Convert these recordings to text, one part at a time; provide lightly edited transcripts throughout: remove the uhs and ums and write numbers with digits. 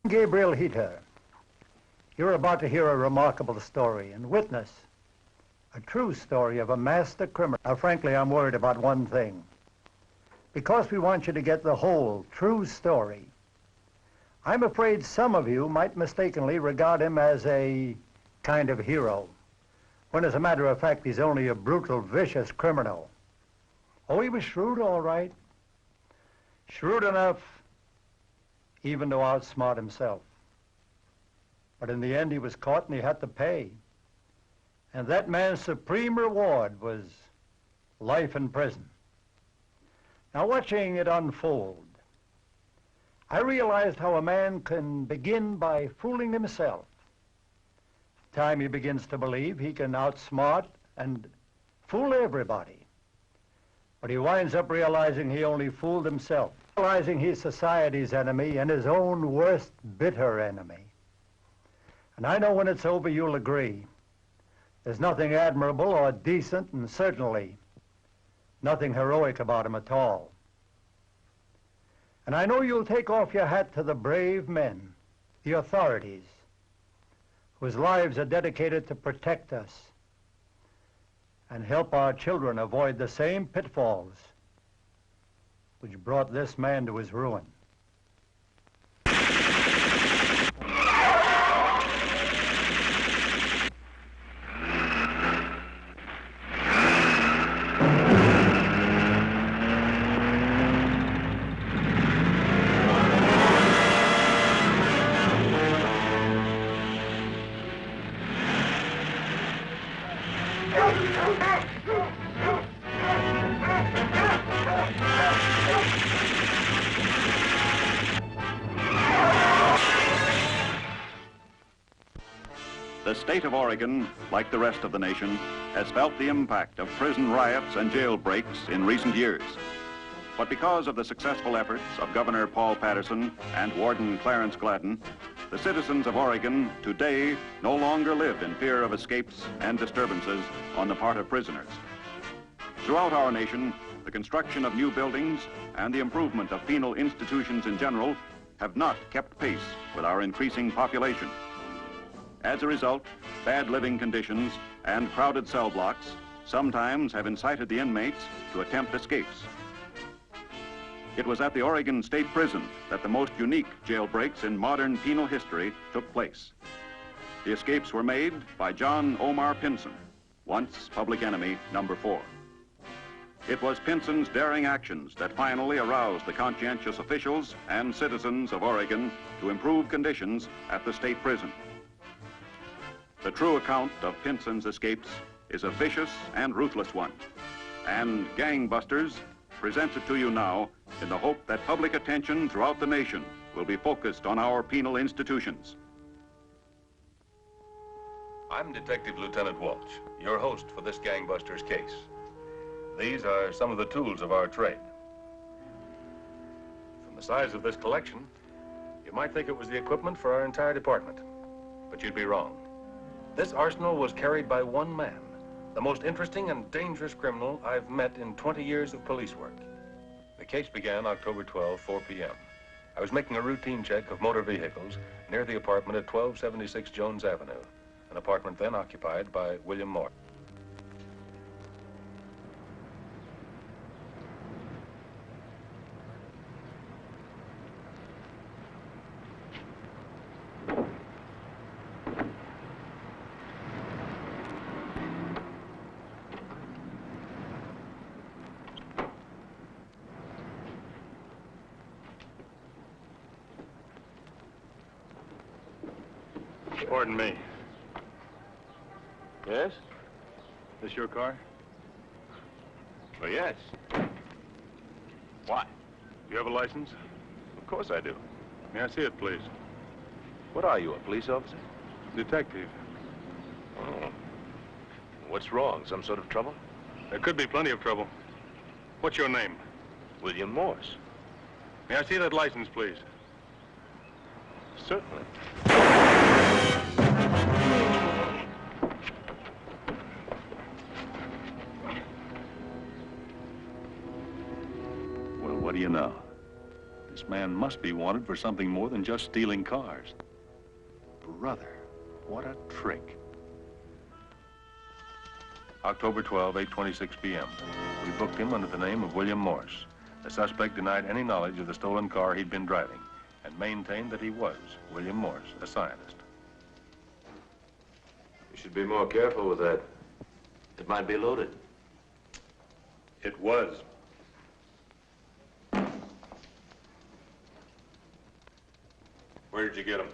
Gabriel Heater, you're about to hear a remarkable story and witness a true story of a master criminal. Now, frankly, I'm worried about one thing. Because we want you to get the whole, true story, I'm afraid some of you might mistakenly regard him as a kind of hero, when as a matter of fact, he's only a brutal, vicious criminal. Oh, he was shrewd, all right. Shrewd enough even to outsmart himself. But in the end, he was caught and he had to pay. And that man's supreme reward was life in prison. Now, watching it unfold, I realized how a man can begin by fooling himself. The time he begins to believe he can outsmart and fool everybody. But he winds up realizing he only fooled himself, realizing he's society's enemy and his own worst bitter enemy. And I know when it's over, you'll agree. There's nothing admirable or decent, and certainly nothing heroic about him at all. And I know you'll take off your hat to the brave men, the authorities, whose lives are dedicated to protect us and help our children avoid the same pitfalls which brought this man to his ruin. The state of Oregon, like the rest of the nation, has felt the impact of prison riots and jailbreaks in recent years. But because of the successful efforts of Governor Paul Patterson and Warden Clarence Gladden, the citizens of Oregon today no longer live in fear of escapes and disturbances on the part of prisoners. Throughout our nation, the construction of new buildings and the improvement of penal institutions in general have not kept pace with our increasing population. As a result, bad living conditions and crowded cell blocks sometimes have incited the inmates to attempt escapes. It was at the Oregon State Prison that the most unique jailbreaks in modern penal history took place. The escapes were made by John Omar Pinson, once public enemy number 4. It was Pinson's daring actions that finally aroused the conscientious officials and citizens of Oregon to improve conditions at the state prison. The true account of Pinson's escapes is a vicious and ruthless one, and Gangbusters presents it to you now in the hope that public attention throughout the nation will be focused on our penal institutions. I'm Detective Lieutenant Walsh, your host for this Gangbusters case. These are some of the tools of our trade. From the size of this collection, you might think it was the equipment for our entire department, but you'd be wrong. This arsenal was carried by one man, the most interesting and dangerous criminal I've met in 20 years of police work. The case began October 12, 4 p.m. I was making a routine check of motor vehicles near the apartment at 1276 Jones Avenue, an apartment then occupied by William Moore. Pardon me. Yes? This your car? Oh, yes. Why? Do you have a license? Of course I do. May I see it, please? What are you, a police officer? Detective. Oh. What's wrong? Some sort of trouble? There could be plenty of trouble. What's your name? William Morse. May I see that license, please? Certainly. Well, what do you know? This This man must be wanted for something more than just stealing cars. Brother, what a trick. October 12, 8:26 p.m. We booked him under the name of William Morse. The suspect denied any knowledge of the stolen car he'd been driving and maintained that he was William Morse, a scientist. You should be more careful with that. It might be loaded. It was. Where did you get him?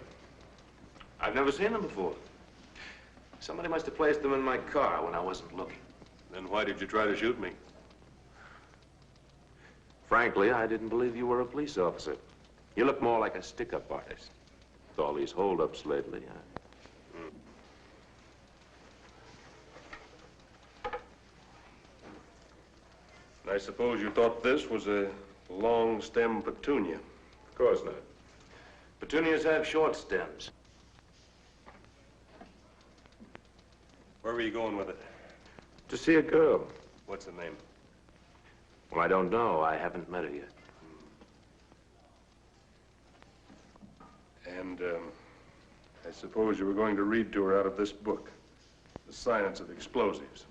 I've never seen them before. Somebody must have placed them in my car when I wasn't looking. Then why did you try to shoot me? Frankly, I didn't believe you were a police officer. You look more like a stick-up artist. With all these hold-ups lately, I suppose you thought this was a long-stem petunia. Of course not. Petunias have short stems. Where were you going with it? To see a girl. What's the name? Well, I don't know. I haven't met her yet. And, I suppose you were going to read to her out of this book, The Science of Explosives.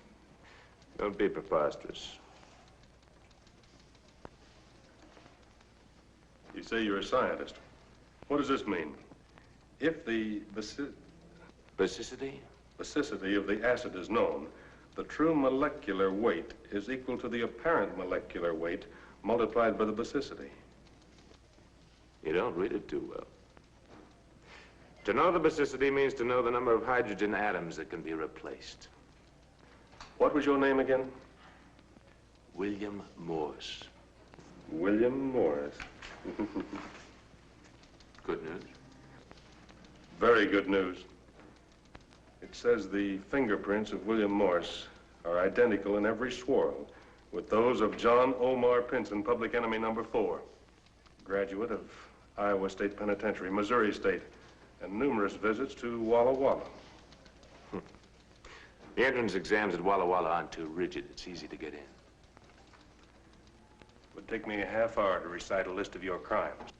Don't be preposterous. You say you're a scientist. What does this mean? If the Basicity? basicity of the acid is known, the true molecular weight is equal to the apparent molecular weight multiplied by the basicity. You don't read it too well. To know the basicity means to know the number of hydrogen atoms that can be replaced. What was your name again? William Morse. William Morse. Good news. Very good news. It says the fingerprints of William Morse are identical in every swirl with those of John Omar Pinson, public enemy number 4, graduate of Iowa State Penitentiary, Missouri State, and numerous visits to Walla Walla. The entrance exams at Walla Walla aren't too rigid. It's easy to get in. It would take me a half hour to recite a list of your crimes.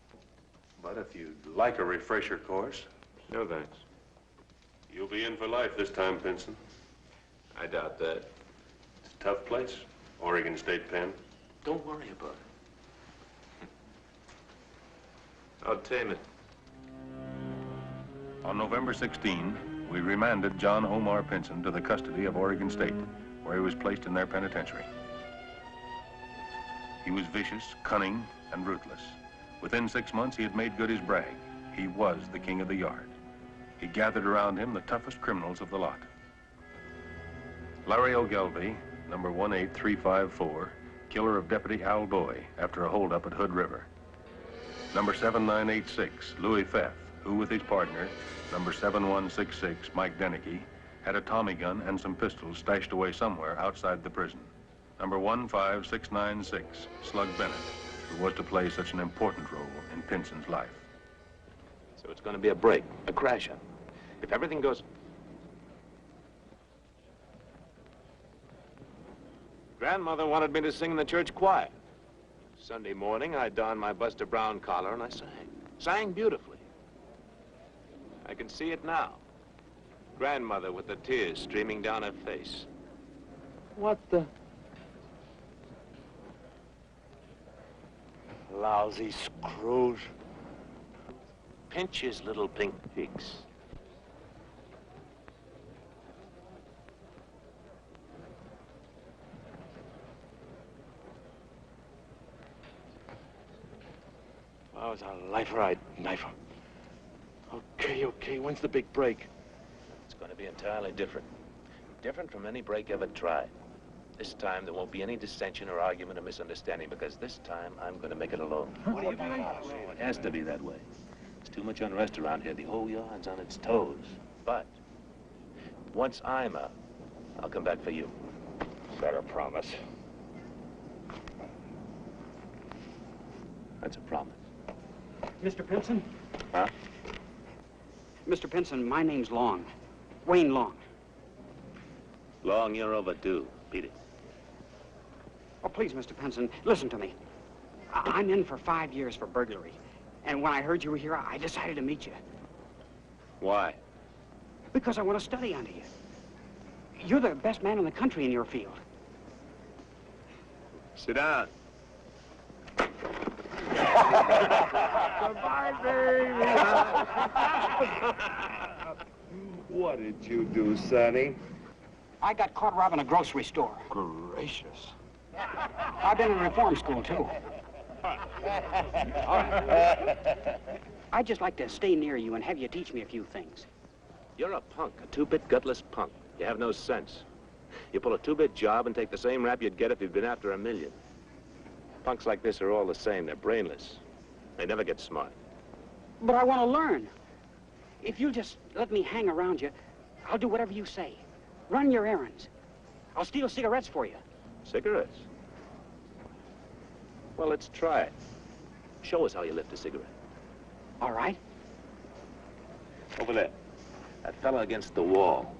But if you'd like a refresher course... No, thanks. You'll be in for life this time, Pinson. I doubt that. It's a tough place, Oregon State Pen. Don't worry about it. I'll tame it. On November 16, we remanded John Omar Pinson to the custody of Oregon State, where he was placed in their penitentiary. He was vicious, cunning, and ruthless. Within 6 months, he had made good his brag. He was the king of the yard. He gathered around him the toughest criminals of the lot. Larry O'Gelvey, number 18354, killer of Deputy Al Boy after a holdup at Hood River. Number 7986, Louis Feth, who with his partner, number 7166, Mike Denicky, had a Tommy gun and some pistols stashed away somewhere outside the prison. Number 15696, Slug Bennett, who was to play such an important role in Pinson's life. So it's going to be a break, a crash-up. If everything goes... Grandmother wanted me to sing in the church choir. Sunday morning, I donned my Buster Brown collar and I sang. Sang beautifully. I can see it now. Grandmother with the tears streaming down her face. What the... Lousy Scrooge. Pinch his little pink cheeks. Oh, it's a lifer, I'd knife him. Okay, when's the big break? It's going to be entirely different. Different from any break ever tried. This time, there won't be any dissension or argument or misunderstanding, because this time, I'm going to make it alone. What do you mean? It has to be that way. There's too much unrest around here. The whole yard's on its toes. But once I'm out, I'll come back for you. Is that a promise? That's a promise. Mr. Pinson? Huh? Mr. Pinson, my name's Long. Wayne Long. Long, you're overdue. Beat it. Oh, please, Mr. Pinson, listen to me. I'm in for 5 years for burglary. And when I heard you were here, I decided to meet you. Why? Because I want to study under you. You're the best man in the country in your field. Sit down. Goodbye, baby. What did you do, Sonny? I got caught robbing a grocery store. Gracious. I've been in reform school, too. All right. I'd just like to stay near you and have you teach me a few things. You're a punk, a two-bit gutless punk. You have no sense. You pull a two-bit job and take the same rap you'd get if you'd been after $1 million. Punks like this are all the same. They're brainless. They never get smart. But I want to learn. If you'll just let me hang around you, I'll do whatever you say. Run your errands. I'll steal cigarettes for you. Cigarettes? Well, let's try it. Show us how you lift a cigarette. All right. Over there. That fella against the wall.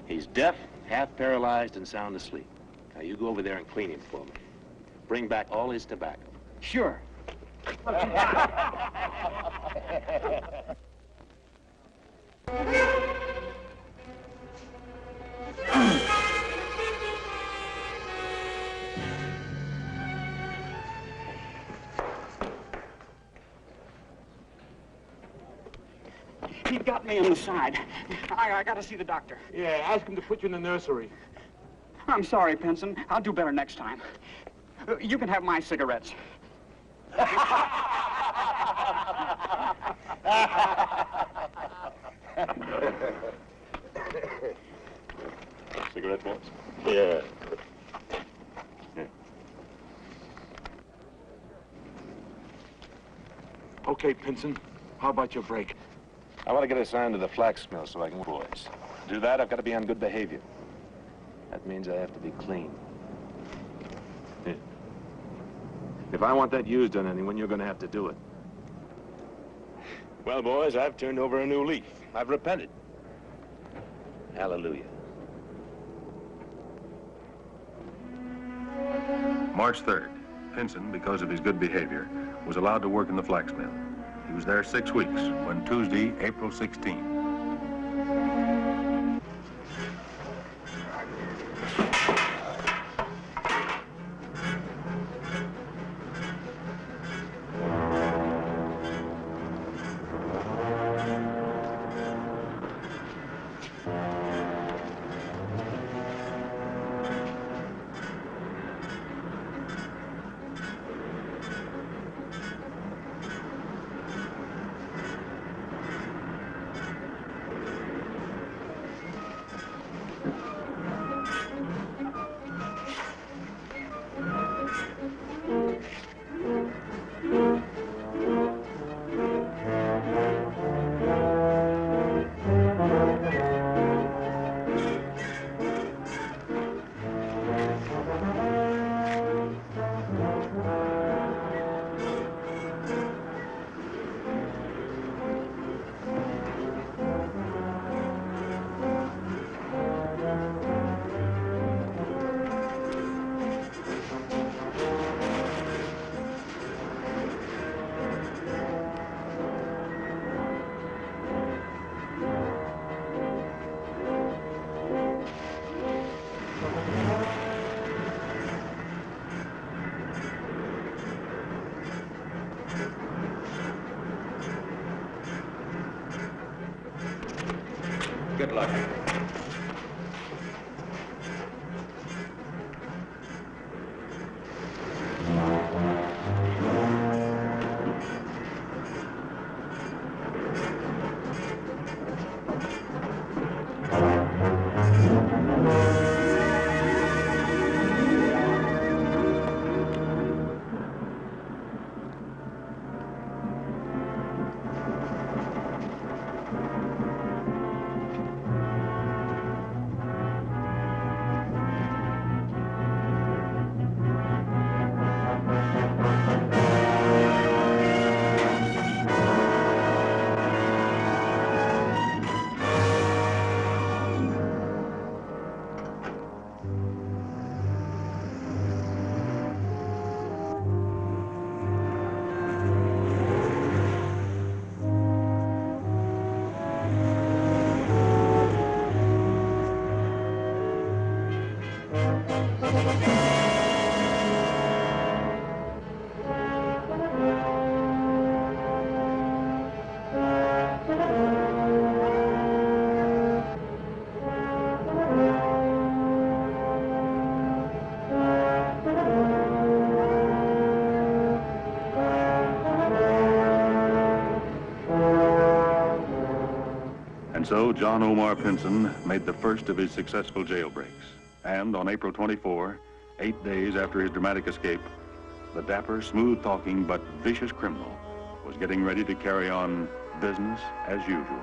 He's deaf, half paralyzed, and sound asleep. Now, you go over there and clean him for me. Bring back all his tobacco. Sure. He got me on the side. I gotta see the doctor. Yeah, ask him to put you in the nursery. I'm sorry, Pinson. I'll do better next time. You can have my cigarettes. Cigarette box? Yeah. Okay, Pinson, how about your break? I want to get assigned to the flax mill so I can boys. To do that, I've got to be on good behavior. That means I have to be clean. Yeah. If I want that used on anyone, you're going to have to do it. Well, boys, I've turned over a new leaf. I've repented. Hallelujah. March 3rd, Pinson, because of his good behavior, was allowed to work in the flax mill. He was there 6 weeks, when Tuesday, April 16th. Good luck. so John Omar Pinson made the first of his successful jailbreaks. And on April 24, 8 days after his dramatic escape, the dapper, smooth-talking, but vicious criminal was getting ready to carry on business as usual.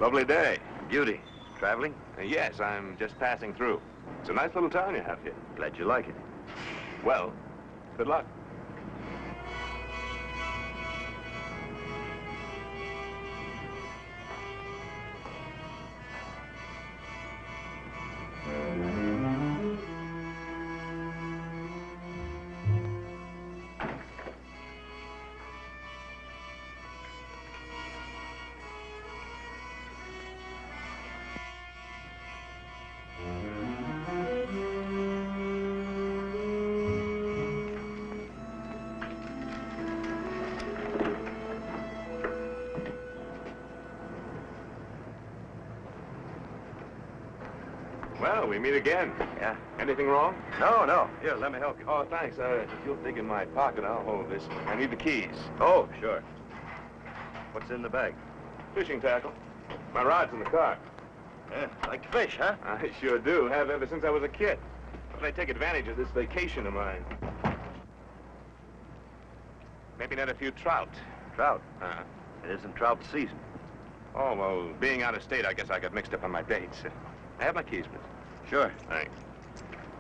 Lovely day. Beauty. Traveling? Yes, I'm just passing through. It's a nice little town you have here. Glad you like it. Well, good luck. Well, we meet again. Yeah. Anything wrong? No, no. Here, let me help you. Oh, thanks. If you'll dig in my pocket, I'll hold this. I need the keys. Oh, sure. What's in the bag? Fishing tackle. My rod's in the car. Yeah, like to fish, huh? I sure do. Have ever since I was a kid. But I take advantage of this vacation of mine. Maybe net a few trout. Trout? It isn't trout season. Oh, well, being out of state, I guess I got mixed up on my dates. I have my keys, miss. Sure. Thanks.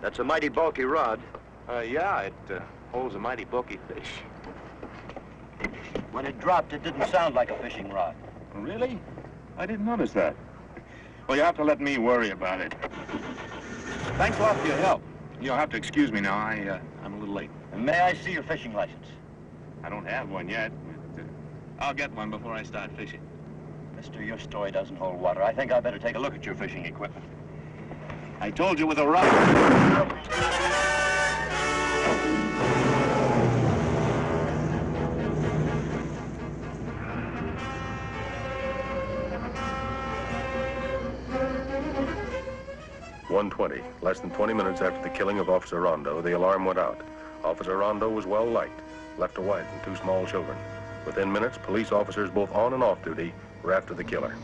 That's a mighty bulky rod. Yeah, it holds a mighty bulky fish. When it dropped, it didn't sound like a fishing rod. Really? I didn't notice that. Well, you have to let me worry about it. Thanks a lot for your help. You'll have to excuse me now. I'm a little late. And may I see your fishing license? I don't have one yet, but I'll get one before I start fishing. Mister, your story doesn't hold water. I think I better take a look at your fishing equipment. I told you with a rod. .120, less than 20 minutes after the killing of Officer Rondo, the alarm went out. Officer Rondo was well liked, left a wife and 2 small children. Within minutes, police officers both on and off duty were after the killer.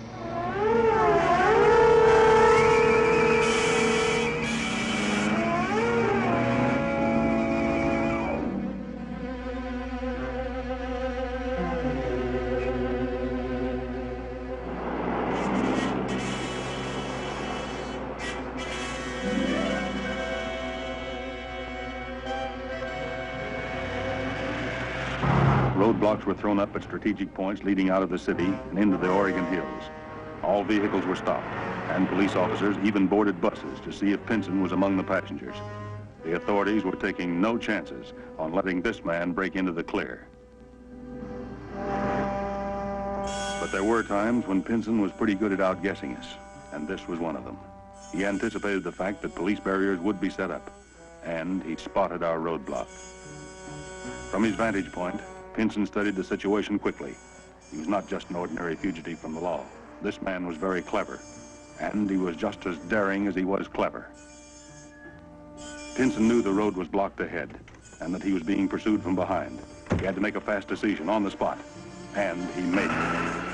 Roadblocks were thrown up at strategic points leading out of the city and into the Oregon hills. All vehicles were stopped, and police officers even boarded buses to see if Pinson was among the passengers. The authorities were taking no chances on letting this man break into the clear. But there were times when Pinson was pretty good at outguessing us, and this was one of them. He anticipated the fact that police barriers would be set up, and he spotted our roadblock. From his vantage point, Pinson studied the situation quickly. He was not just an ordinary fugitive from the law. This man was very clever, and he was just as daring as he was clever. Pinson knew the road was blocked ahead, and that he was being pursued from behind. He had to make a fast decision on the spot, and he made it.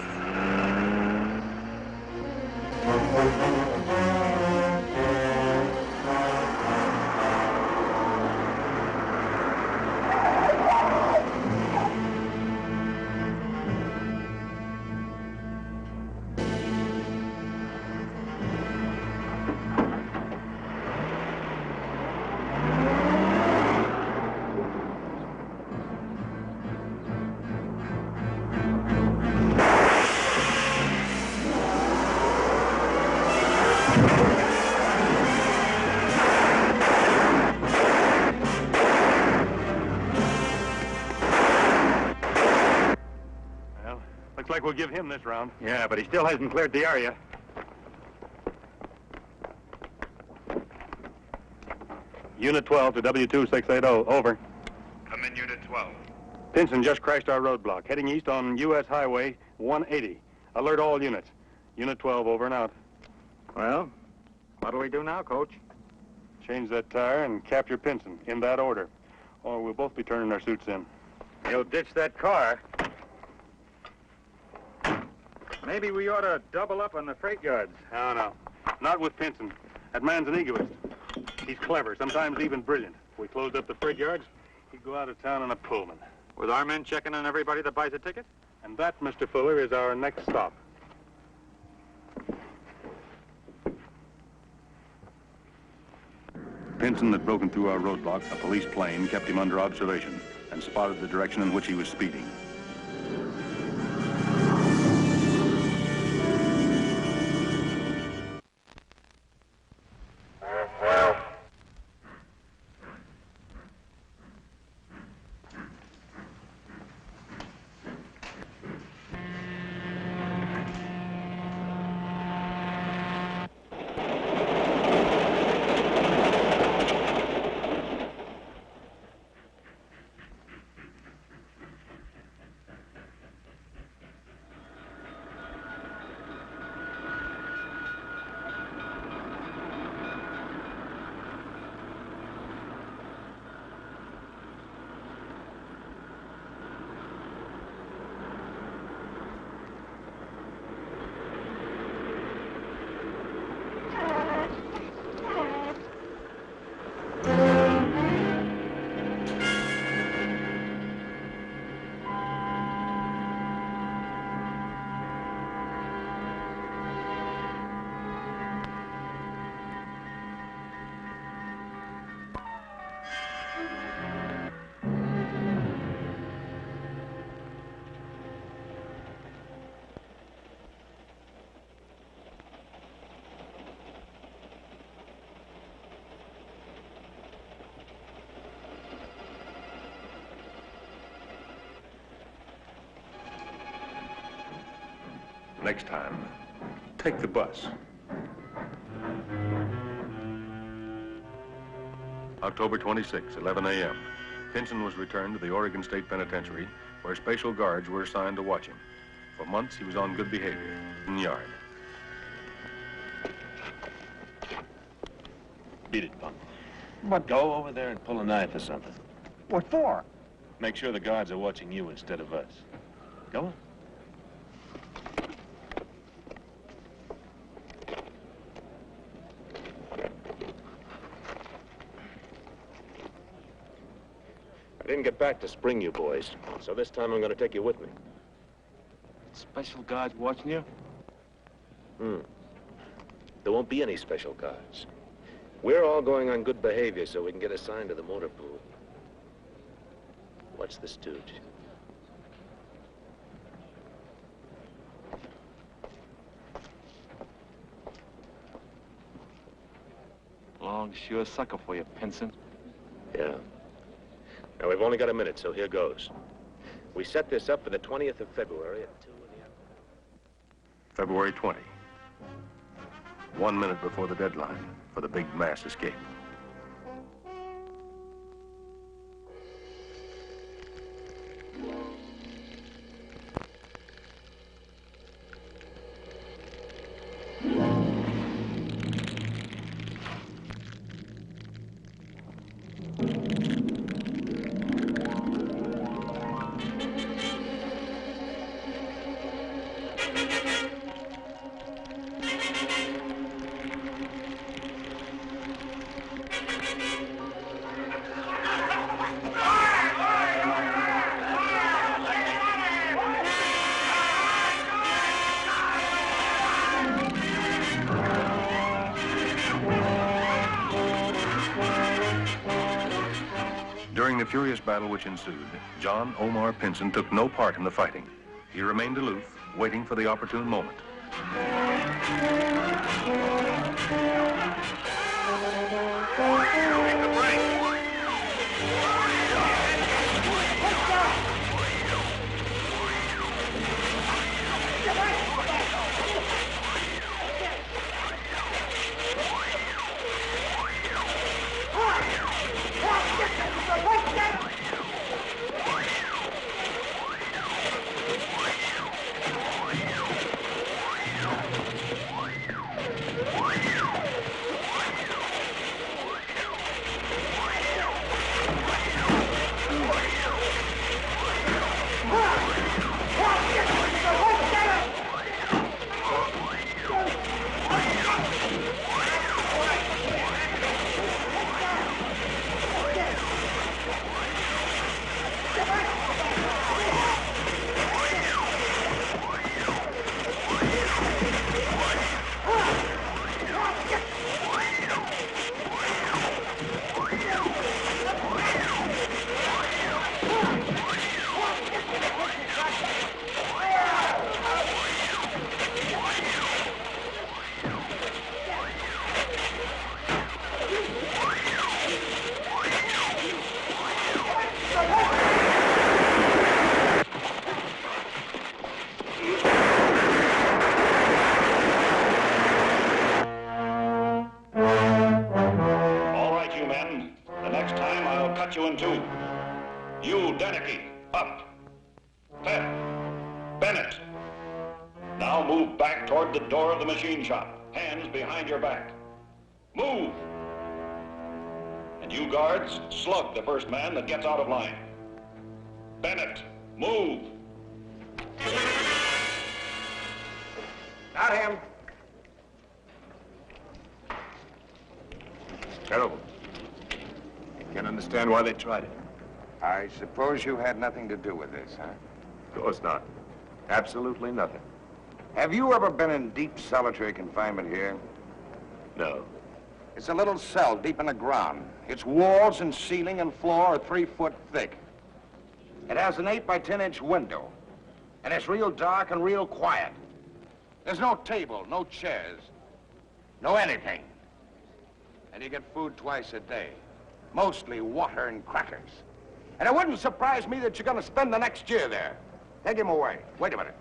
Looks like we'll give him this round. Yeah, but he still hasn't cleared the area. Unit 12 to W2680, over. Come in, Unit 12. Pinson just crashed our roadblock, heading east on U.S. Highway 180. Alert all units. Unit 12, over and out. Well, what do we do now, Coach? Change that tire and capture Pinson, in that order. Or we'll both be turning our suits in. He'll ditch that car. Maybe we ought to double up on the freight yards. No, no. Not with Pinson. That man's an egoist. He's clever, sometimes even brilliant. If we closed up the freight yards, he'd go out of town in a Pullman. With our men checking on everybody that buys a ticket? And that, Mr. Fuller, is our next stop. Pinson had broken through our roadblock. A police plane kept him under observation and spotted the direction in which he was speeding. Next time, take the bus. October 26, 11 a.m. Pinson was returned to the Oregon State Penitentiary, where special guards were assigned to watch him. For months, he was on good behavior in the yard. Beat it, Punk. But go over there and pull a knife or something. What for? Make sure the guards are watching you instead of us. Go on. I didn't get back to spring you boys, so this time I'm going to take you with me. Special guards watching you? There won't be any special guards. We're all going on good behavior so we can get assigned to the motor pool. What's the stooge? Long, sure sucker for you, Pinson. Yeah. Now, we've only got a minute, so here goes. We set this up for the 20th of February at 2 in the afternoon. February 20. 1 minute before the deadline for the big mass escape. During the furious battle which ensued, John Omar Pinson took no part in the fighting. He remained aloof, waiting for the opportune moment. Denicky, up. Pep, Bennett. Now move back toward the door of the machine shop. Hands behind your back. Move. And you guards, slug the first man that gets out of line. Bennett, move. Got him. Terrible. Can't understand why they tried it. I suppose you had nothing to do with this, huh? Of course not. Absolutely nothing. Have you ever been in deep solitary confinement here? No. It's a little cell deep in the ground. Its walls and ceiling and floor are 3 foot thick. It has an 8 by 10-inch window. And it's real dark and real quiet. There's no table, no chairs, no anything. And you get food twice a day. Mostly water and crackers. And it wouldn't surprise me that you're going to spend the next year there. Take him away. Wait a minute.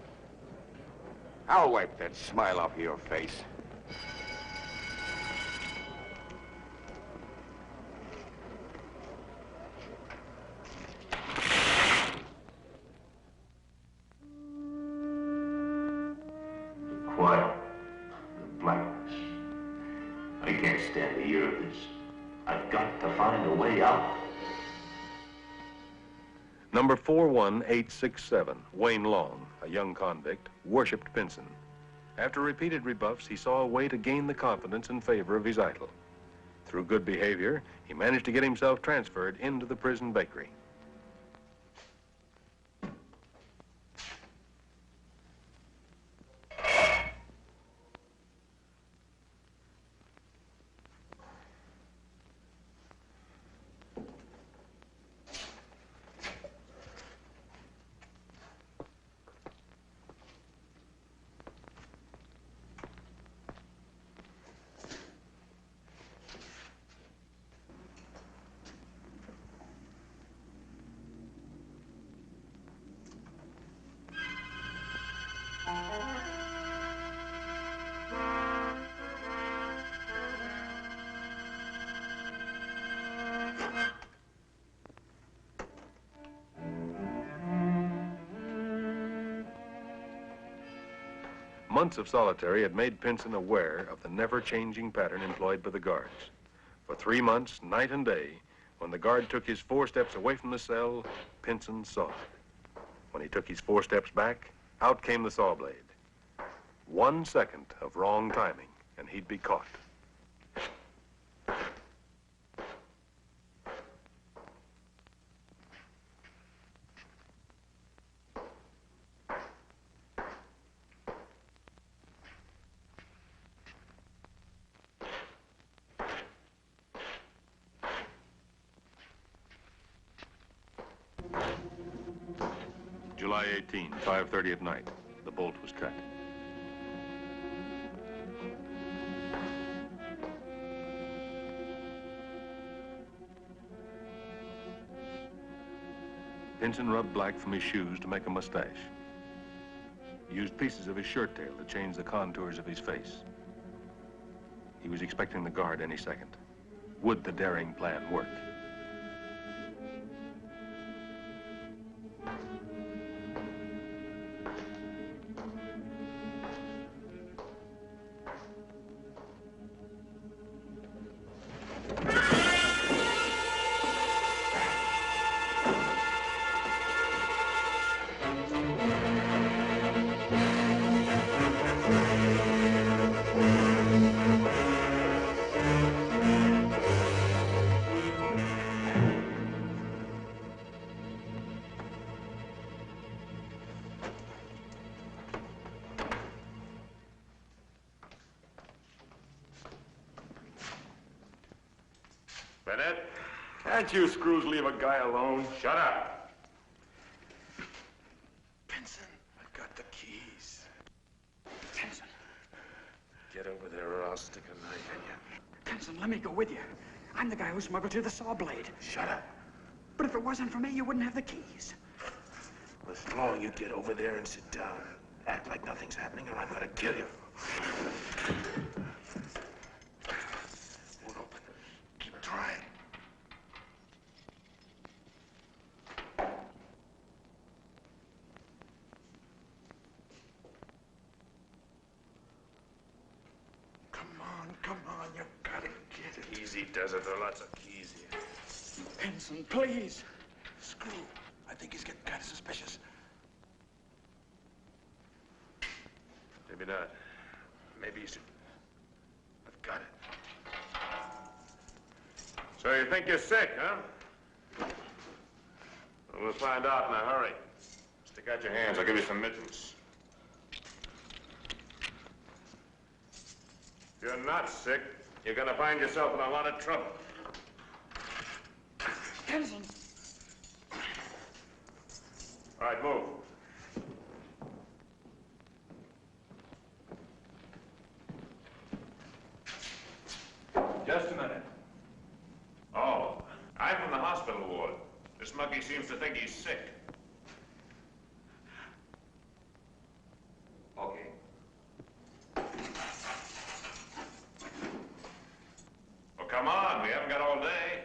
I'll wipe that smile off of your face. Quiet. Blackness. I can't stand the year of this. I've got to find a way out. Number 41867, Wayne Long, a young convict, worshipped Pinson. After repeated rebuffs, he saw a way to gain the confidence and favor of his idol. Through good behavior, he managed to get himself transferred into the prison bakery. Months of solitary had made Pinson aware of the never-changing pattern employed by the guards. For 3 months, night and day, when the guard took his 4 steps away from the cell, Pinson saw it. When he took his 4 steps back, out came the saw blade. 1 second of wrong timing, and he'd be caught. July 18, 5:30 at night. The bolt was cut. Pinson rubbed black from his shoes to make a mustache. He used pieces of his shirt tail to change the contours of his face. He was expecting the guard any second. Would the daring plan work? Bennett, can't you screws leave a guy alone? Shut up. Pinson, I've got the keys. Pinson. Get over there or I'll stick a knife in you. Pinson, let me go with you. I'm the guy who smuggled you the saw blade. Shut up. But if it wasn't for me, you wouldn't have the keys. Listen, long you get over there and sit down. Act like nothing's happening or I'm gonna kill you. Won't open. Keep trying. Easy does it. There are lots of keys here. Pinson, please. Screw. I think he's getting kind of suspicious. Maybe not. Maybe you should... I've got it. So you think you're sick, huh? Well, we'll find out in a hurry. Stick out your hands. I'll give you some mittens. If you're not sick, you're gonna find yourself in a lot of trouble. Pinson. All right, move. Just a minute. Oh, I'm from the hospital ward. This monkey seems to think he's sick. Okay. Well, come on. We haven't got all day.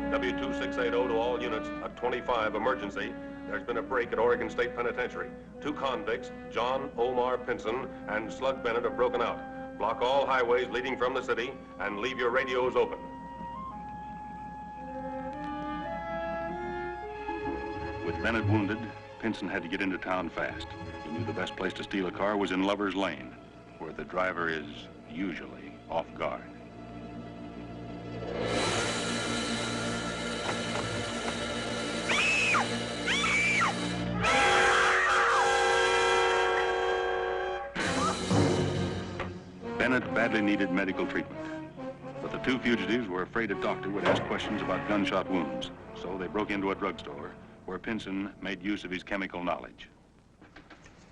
W2680 to all units at 25 emergency. There's been a break at Oregon State Penitentiary. 2 convicts, John Omar Pinson and Slug Bennett, have broken out. Block all highways leading from the city and leave your radios open. With Bennett wounded, Pinson had to get into town fast. He knew the best place to steal a car was in Lover's Lane, where the driver is usually off guard. Bennett badly needed medical treatment, but the 2 fugitives were afraid a doctor would ask questions about gunshot wounds, so they broke into a drugstore where Pinson made use of his chemical knowledge.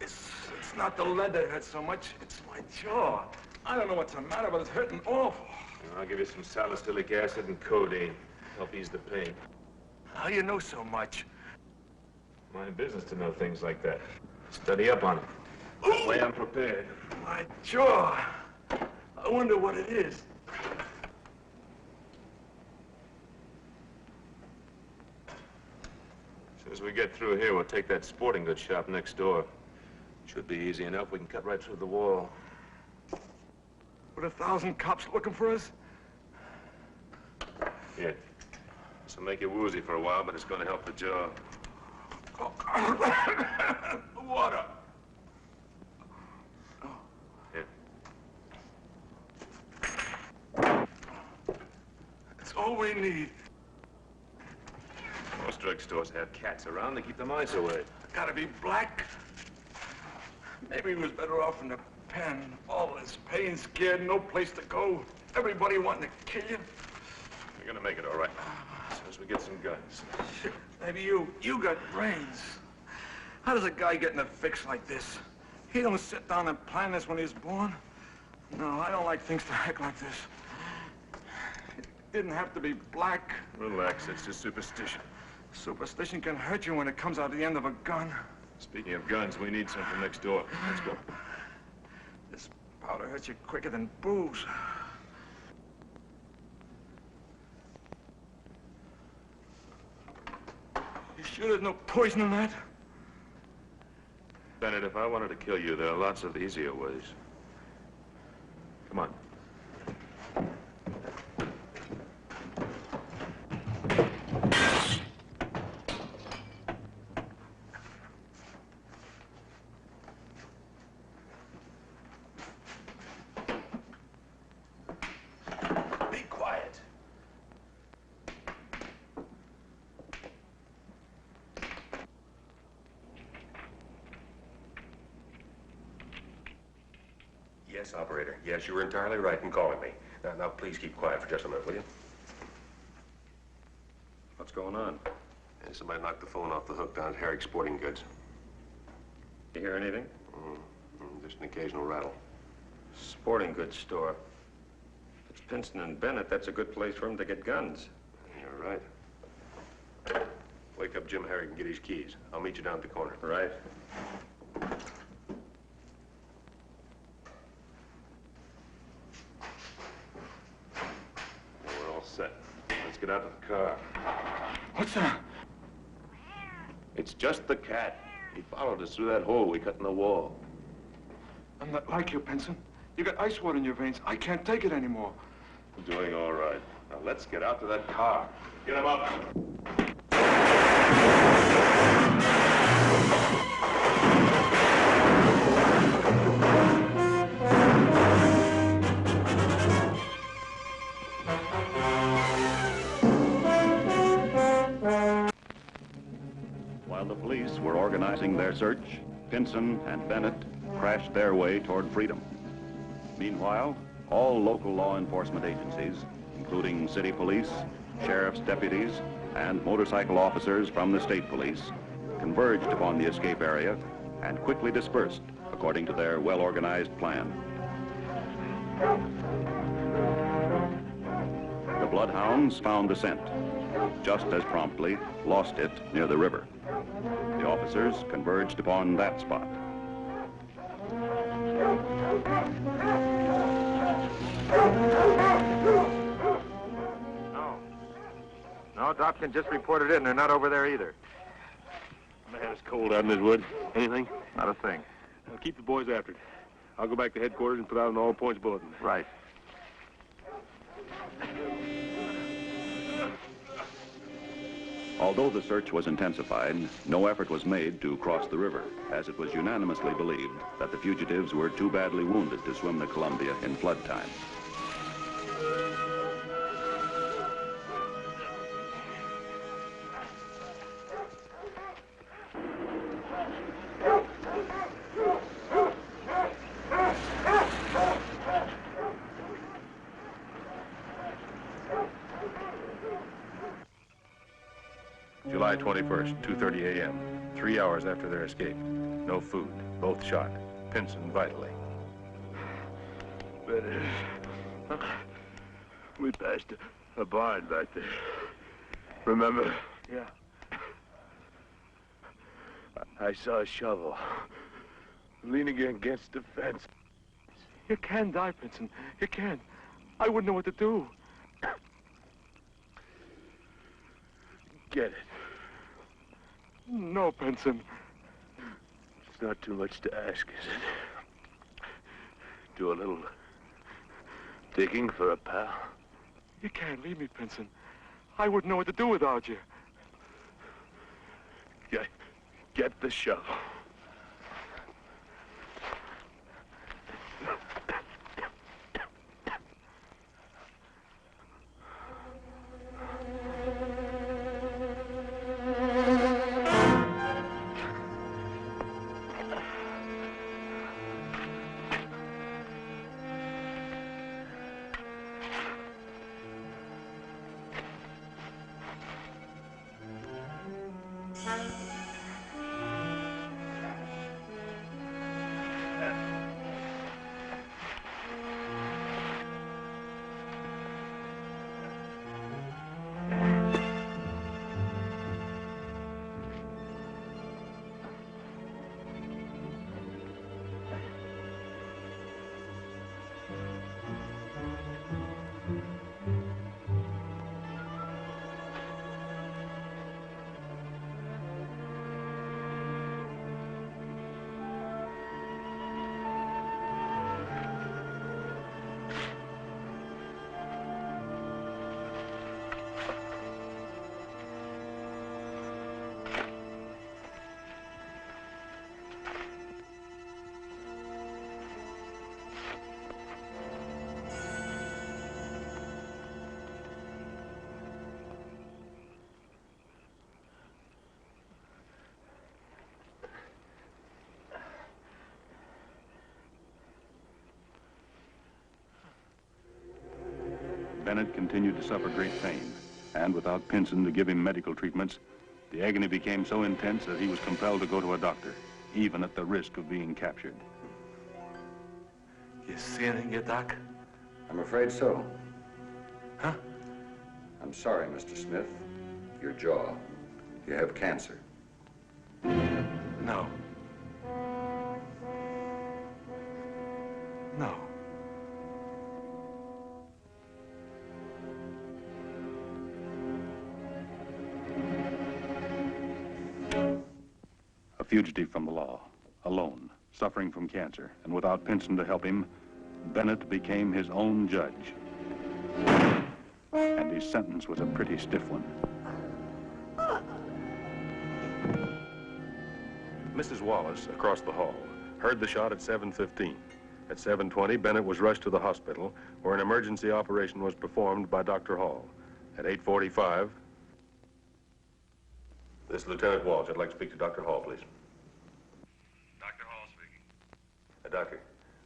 It's not the lead that hurts so much, it's my jaw. I don't know what's the matter, but it's hurting awful. I'll give you some salicylic acid and codeine. Help ease the pain. How you know so much? My business to know things like that. Study up on it. That way I'm prepared. My jaw. I wonder what it is. As soon as we get through here, we'll take that sporting goods shop next door. Should be easy enough. We can cut right through the wall. With 1,000 cops looking for us? Yeah. This will make you woozy for a while, but it's going to help the jaw. Water. Here. That's all we need. Most drugstores have cats around. They keep the mice away. Gotta be black. Maybe he was better off in the pen. All this pain, scared, no place to go. Everybody wanting to kill you. We're gonna make it all right. As soon as we get some guns. Maybe you got brains. How does a guy get in a fix like this? He don't sit down and plan this when he was born. No, I don't like things to act like this. It didn't have to be black. Relax, it's just superstition. Superstition can hurt you when it comes out the end of a gun. Speaking of guns, we need some from next door. Let's go. This powder hurts you quicker than booze. You sure there's no poison in that? Bennett, if I wanted to kill you, there are lots of easier ways. Come on. Be quiet. Yes, operator. Yes, you were entirely right in calling me. Now, please keep quiet for just a minute, will you? What's going on? Hey, somebody knocked the phone off the hook down at Herrick's Sporting Goods. You hear anything? Just an occasional rattle. Sporting goods store. If it's Pinson and Bennett, that's a good place for them to get guns. You're right. Wake up Jim Herrick and get his keys. I'll meet you down at the corner. Right. We're all set. Let's get out to the car. What's that? It's just the cat. He followed us through that hole we cut in the wall. I'm not like you, Pinson. You got ice water in your veins. I can't take it anymore. Doing all right. Now let's get out to that car. Get him up. While the police were organizing their search, Pinson and Bennett crashed their way toward freedom. Meanwhile, all local law enforcement agencies, including city police, sheriff's deputies, and motorcycle officers from the state police, converged upon the escape area and quickly dispersed according to their well-organized plan. The bloodhounds found the scent, just as promptly lost it near the river. The officers converged upon that spot. No, Dobson just reported in. They're not over there either. Man, it's cold out in this wood. Anything? Not a thing. Now keep the boys after it. I'll go back to headquarters and put out an all-points bulletin. Right. Although the search was intensified, no effort was made to cross the river, as it was unanimously believed that the fugitives were too badly wounded to swim the Columbia in flood time. July 21st, 2:30 a.m. 3 hours after their escape. No food. Both shot. Pinson vitally. We passed a barn back there. Remember? Yeah. I saw a shovel. leaning against the fence. You can die, Pinson. You can. I wouldn't know what to do. Get it. No, Pinson. It's not too much to ask, is it? Do a little digging for a pal. You can't leave me, Pinson. I wouldn't know what to do without you. Get the shovel. Bennett continued to suffer great pain, and without Pinson to give him medical treatments, the agony became so intense that he was compelled to go to a doctor, even at the risk of being captured. You see anything yet, Doc? I'm afraid so. Huh? I'm sorry, Mr. Smith. Your jaw. You have cancer. No. No. A fugitive from the law, alone, suffering from cancer, and without Pinson to help him, Bennett became his own judge. And his sentence was a pretty stiff one. Mrs. Wallace, across the hall, heard the shot at 7:15. At 7:20, Bennett was rushed to the hospital, where an emergency operation was performed by Dr. Hall. At 8:45... This is Lieutenant Walsh. I'd like to speak to Dr. Hall, please. Dr. Hall speaking. Doctor,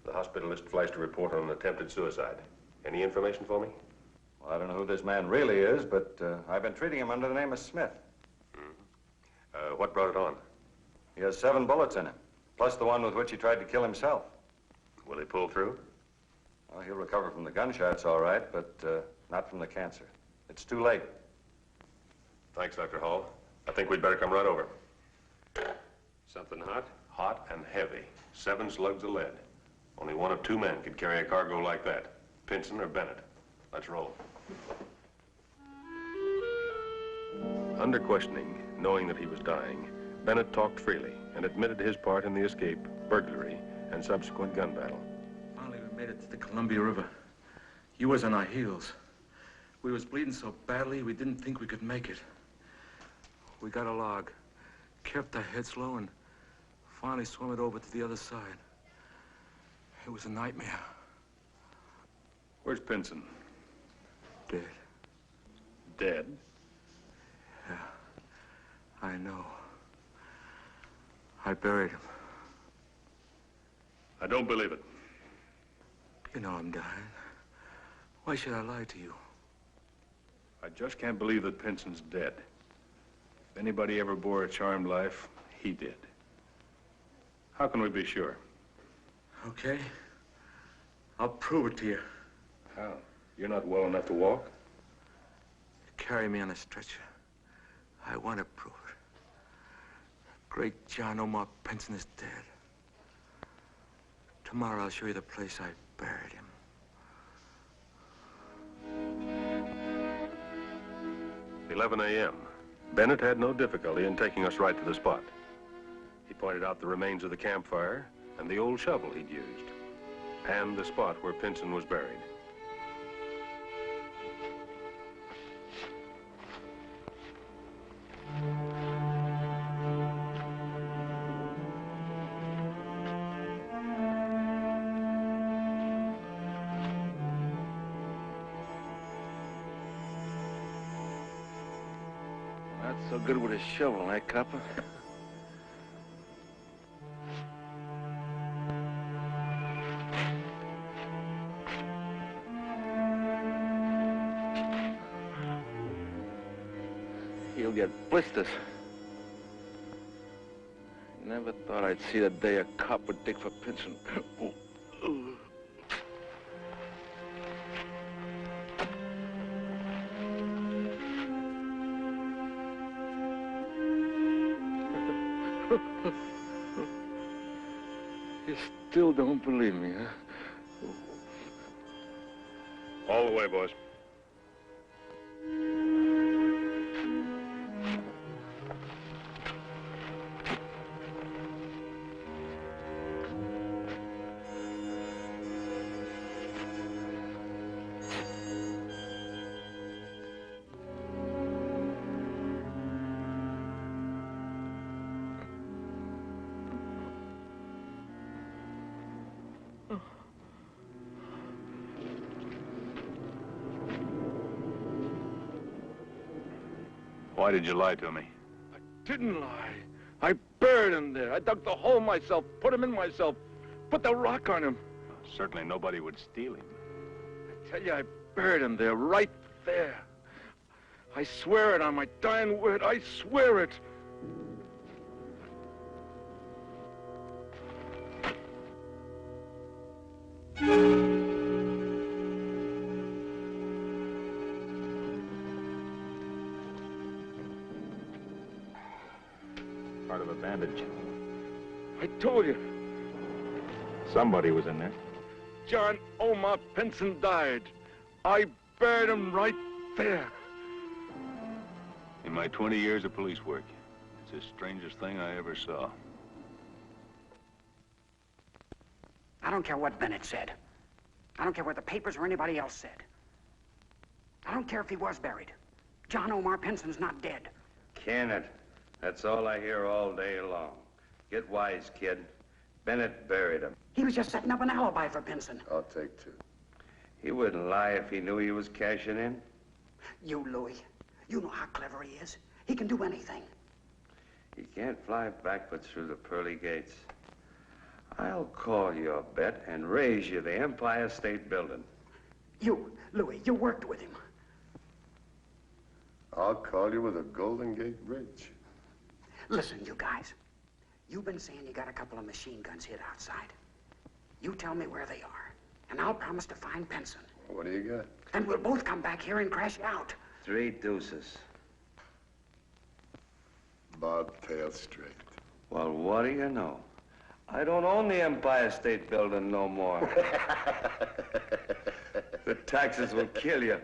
the hospitalist flashed a report on an attempted suicide. Any information for me? Well, I don't know who this man really is, but I've been treating him under the name of Smith. What brought it on? He has 7 bullets in him, plus the one with which he tried to kill himself. Will he pull through? Well, he'll recover from the gunshots, all right, but not from the cancer. It's too late. Thanks, Dr. Hall. I think we'd better come right over. Something hot? Hot and heavy. 7 slugs of lead. Only one of 2 men could carry a cargo like that. Pinson or Bennett. Let's roll. Under questioning, knowing that he was dying, Bennett talked freely and admitted his part in the escape, burglary, and subsequent gun battle. Finally, we made it to the Columbia River. You was on our heels. We was bleeding so badly, we didn't think we could make it. We got a log, kept our heads low, and finally swam it over to the other side. It was a nightmare. Where's Pinson? Dead. Dead? Yeah, I know. I buried him. I don't believe it. You know I'm dying. Why should I lie to you? I just can't believe that Pinson's dead. If anybody ever bore a charmed life, he did. How can we be sure? Okay. I'll prove it to you. How? You're not well enough to walk? Carry me on a stretcher. I want to prove it. Great John Omar Pinson is dead. Tomorrow I'll show you the place I buried him. 11 a.m. Bennett had no difficulty in taking us right to the spot. He pointed out the remains of the campfire and the old shovel he'd used, and the spot where Pinson was buried. Not so good with a shovel, eh, copper? You'll get blisters. Never thought I'd see the day a cop would dig for Pinson. You still don't believe me, huh? All the way, boys. Why did you lie to me? Didn't lie. I buried him there. I dug the hole myself, put him in myself, put the rock on him. Certainly nobody would steal him. I tell you, I buried him there, right there. I swear it on my dying word. I swear it. Part of a bandage. I told you. Somebody was in there. John Omar Pinson died. I buried him right there. In my 20 years of police work, it's the strangest thing I ever saw. I don't care what Bennett said. I don't care what the papers or anybody else said. I don't care if he was buried. John Omar Pinson's not dead. Kenneth, that's all I hear all day long. Get wise, kid. Bennett buried him. He was just setting up an alibi for Pinson. I'll take two. He wouldn't lie if he knew he was cashing in. You, Louis, you know how clever he is. He can do anything. He can't fly backwards through the pearly gates. I'll call your bet and raise you the Empire State Building. You, Louis, you worked with him. I'll call you with a Golden Gate Bridge. Listen, you guys. You've been saying you got a couple of machine guns hid outside. You tell me where they are, and I'll promise to find Pinson. What do you got? Then we'll both come back here and crash out. 3 deuces. Bobtail straight. Well, what do you know? I don't own the Empire State Building no more. The taxes will kill you.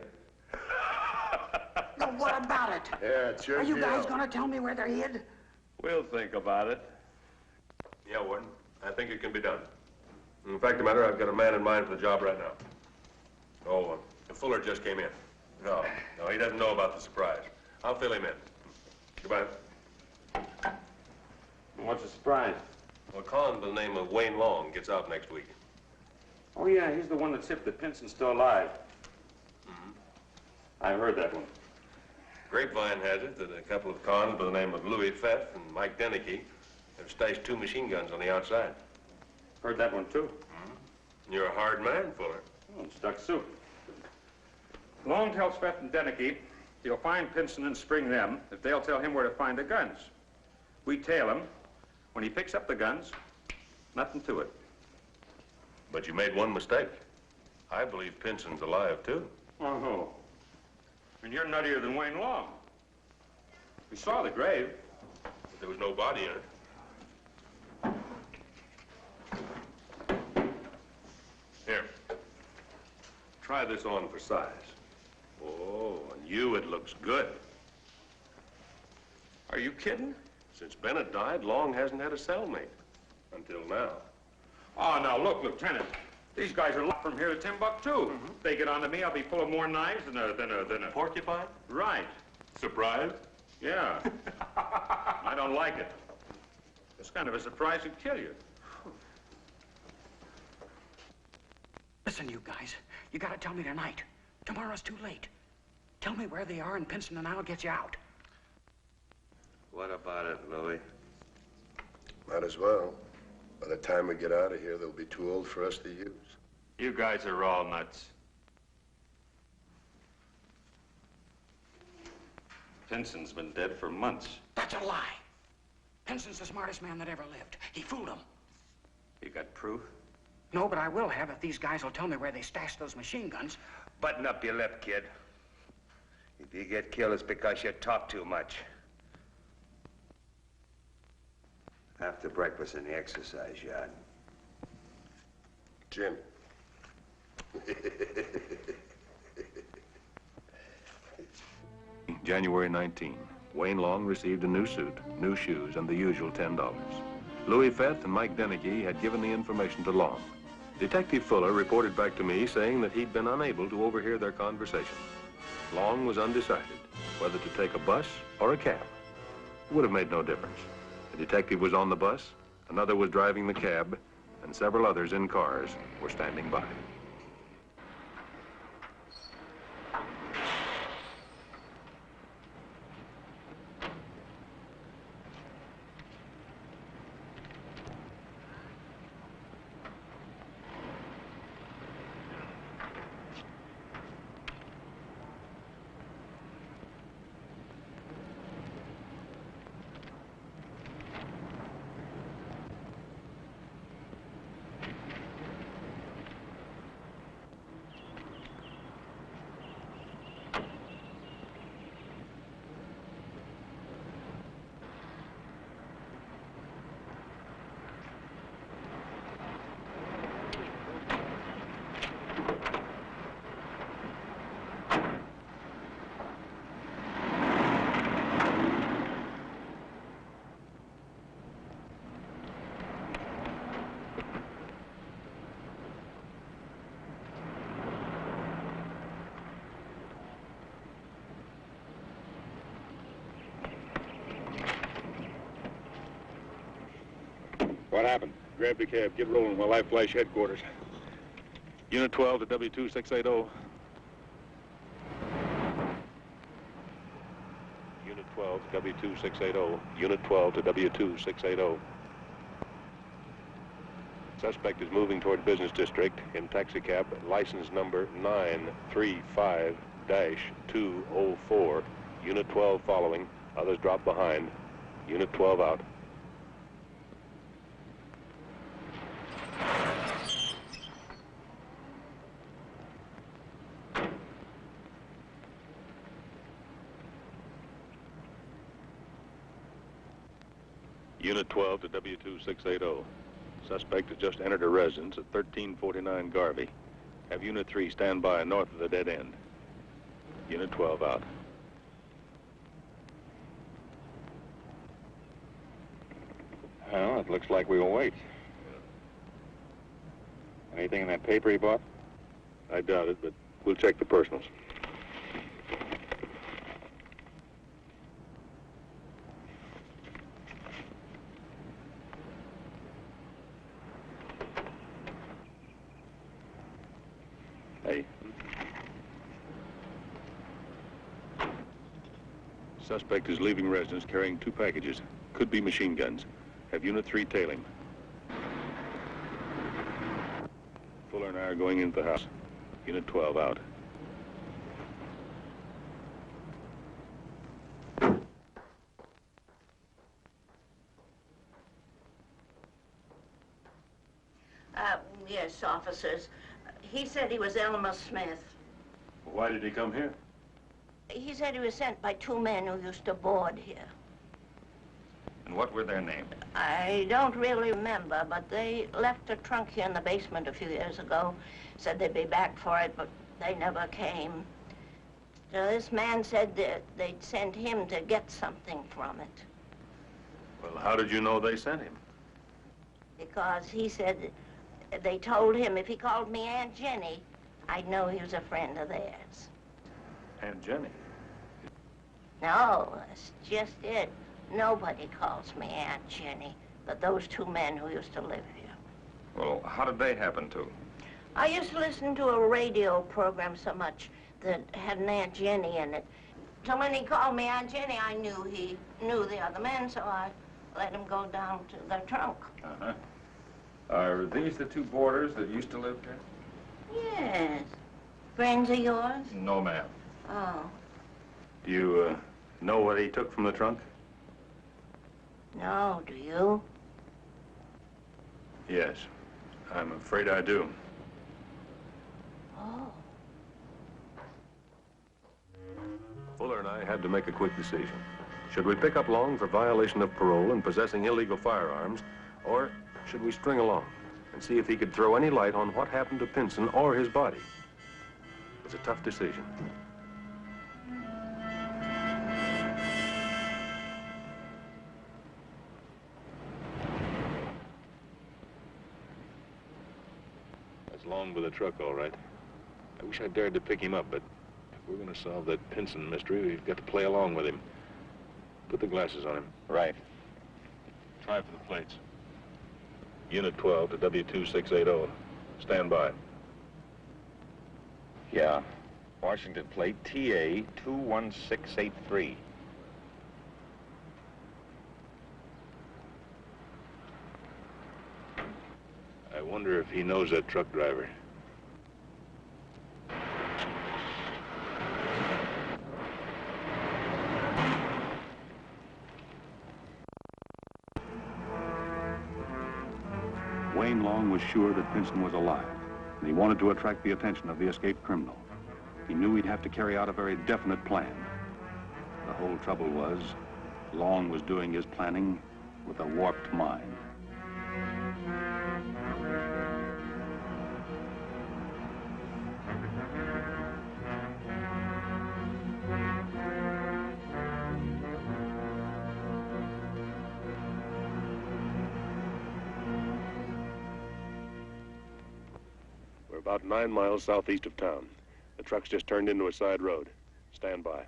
Now, what about it? Yeah, it's your Are you guys deal. gonna tell me where they're hid? We'll think about it. Yeah, Warden. I think it can be done. In fact, the matter, I've got a man in mind for the job right now. Oh, Fuller just came in. No, he doesn't know about the surprise. I'll fill him in. Goodbye. What's the surprise? Well, a con by the name of Wayne Long gets out next week. Oh, yeah, he's the one that tipped that Pinson's still alive. I heard that one. Grapevine has it that a couple of cons by the name of Louis Fett and Mike Denicky have stashed 2 machine guns on the outside. Heard that one, too. You're a hard man, Fuller. Oh, stuck soup. Long tells Fett and Denicky he'll find Pinson and spring them if they'll tell him where to find the guns. We tail him. When he picks up the guns, nothing to it. But you made one mistake. I believe Pinson's alive, too. Oh, and you're nuttier than Wayne Long. We saw the grave. But there was no body in it. Try this on for size. Oh, on you it looks good. Are you kidding? Since Bennett died, Long hasn't had a cellmate. Until now. Oh, now, look, Lieutenant. These guys are locked from here to Timbuktu. If they get onto me, I'll be full of more knives than a... Porcupine? Right. Surprised? Yeah. I don't like it. This kind of a surprise would kill you. Listen, you guys. You gotta tell me tonight. Tomorrow's too late. Tell me where they are, and Pinson and I'll get you out. What about it, Louis? Might as well. By the time we get out of here, they'll be too old for us to use. You guys are all nuts. Pinson's been dead for months. That's a lie. Pinson's the smartest man that ever lived. He fooled them. You got proof? No, but I will have if these guys will tell me where they stashed those machine guns. Button up your lip, kid. If you get killed, it's because you talk too much. After breakfast in the exercise yard. Jim. January 19. Wayne Long received a new suit, new shoes, and the usual $10. Louis Fett and Mike Dennegy had given the information to Long. Detective Fuller reported back to me saying that he'd been unable to overhear their conversation. Long was undecided whether to take a bus or a cab. It would have made no difference. The detective was on the bus, another was driving the cab, and several others in cars were standing by. What happened? Grab the cab, get rolling while I flash headquarters. Unit 12 to W2680. Unit 12 to W2680. Unit 12 to W2680. Suspect is moving toward Business District in taxicab, license number 935-204. Unit 12 following. Others drop behind. Unit 12 out. Unit 12 to W2680. Suspect has just entered a residence at 1349 Garvey. Have Unit 3 stand by north of the dead end. Unit 12 out. Well, it looks like we will wait. Anything in that paper he bought? I doubt it, but we'll check the personals. Hey. Suspect is leaving residence carrying 2 packages. Could be machine guns. Have Unit 3 tail him. Fuller and I are going into the house. Unit 12 out. Yes, officers. He said he was Elmer Smith. Why did he come here? He said he was sent by 2 men who used to board here. And what were their names? I don't really remember, but they left a trunk here in the basement a few years ago. Said they'd be back for it, but they never came. So this man said that they'd sent him to get something from it. Well, how did you know they sent him? Because he said they told him if he called me Aunt Jenny, I'd know he was a friend of theirs. Aunt Jenny? No, that's just it. Nobody calls me Aunt Jenny but those two men who used to live here. Well, how did they happen to? I used to listen to a radio program so much that had an Aunt Jenny in it. So when he called me Aunt Jenny, I knew he knew the other men, so I let him go down to the trunk. Uh-huh. Are these the two boarders that used to live here? Yes. Friends of yours? No, ma'am. Oh. Do you know what he took from the trunk? No, do you? Yes. I'm afraid I do. Oh. Fuller and I had to make a quick decision. Should we pick up Long for violation of parole and possessing illegal firearms, or should we string along and see if he could throw any light on what happened to Pinson or his body? It was a tough decision. That's Long with the truck, all right. I wish I dared to pick him up, but if we're going to solve that Pinson mystery, we've got to play along with him. Put the glasses on him. Right. Try for the plates. Unit 12 to W2680. Stand by. Yeah. Washington plate TA 21683. I wonder if he knows that truck driver. Wayne Long was sure that Pinson was alive, and he wanted to attract the attention of the escaped criminal. He knew he'd have to carry out a very definite plan. The whole trouble was, Long was doing his planning with a warped mind. We're about 9 miles southeast of town. The truck's just turned into a side road. Stand by.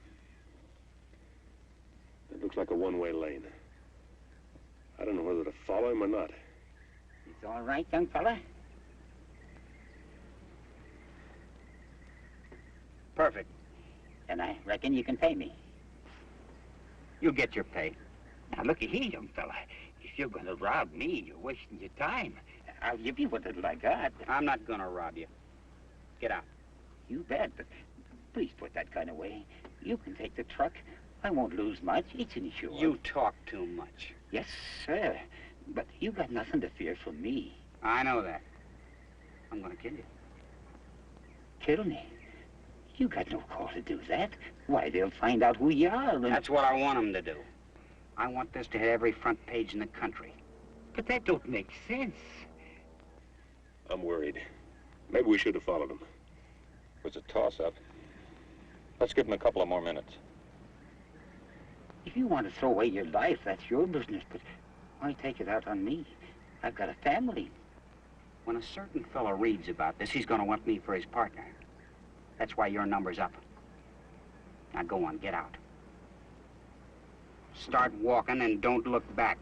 It looks like a one-way lane. I don't know whether to follow him or not. It's all right, young fella? Perfect. And I reckon you can pay me. You'll get your pay. Now, looky here, young fella. If you're going to rob me, you're wasting your time. I'll give you what little I got. I'm not going to rob you. Get out. You bet, but please put that gun away. You can take the truck. I won't lose much. It's insured. You talk too much. Yes, sir. But you got nothing to fear from me. I know that. I'm going to kill you. Kill me? You got no call to do that. Why, they'll find out who you are. And... That's what I want them to do. I want this to hit every front page in the country. But that don't make sense. I'm worried. Maybe we should have followed him. It's a toss-up. Let's give him a couple of more minutes. If you want to throw away your life, that's your business, but why take it out on me? I've got a family. When a certain fellow reads about this, he's going to want me for his partner. That's why your number's up. Now go on, get out. Start walking and don't look back.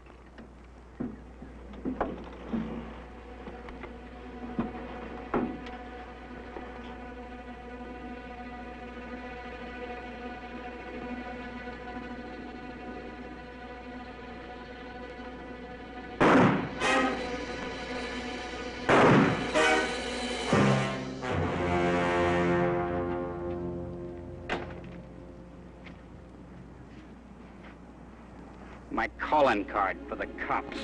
My calling card for the cops.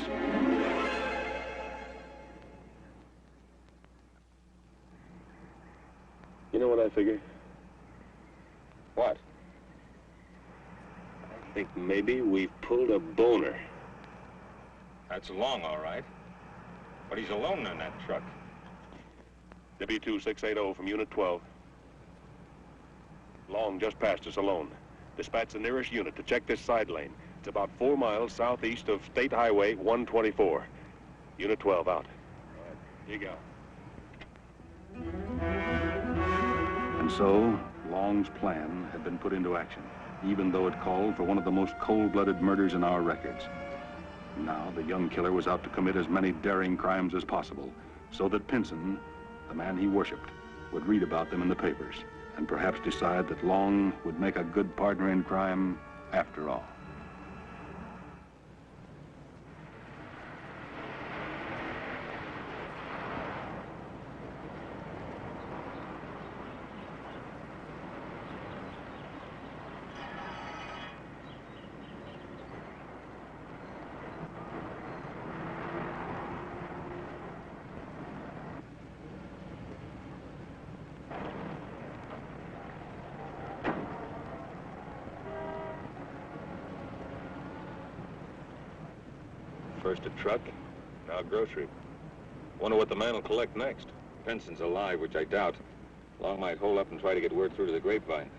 You know what I figure? What? I think maybe we've pulled a boner. That's Long, all right. But he's alone in that truck. W2680 from Unit 12. Long just passed us alone. Dispatch the nearest unit to check this side lane. It's about 4 miles southeast of State Highway 124. Unit 12 out. All right, you go. And so, Long's plan had been put into action, even though it called for one of the most cold-blooded murders in our records. Now, the young killer was out to commit as many daring crimes as possible, so that Pinson, the man he worshipped, would read about them in the papers, and perhaps decide that Long would make a good partner in crime after all. First a truck, now a grocery. Wonder what the man will collect next. Pinson's alive, which I doubt. Long might hold up and try to get word through to the grapevine.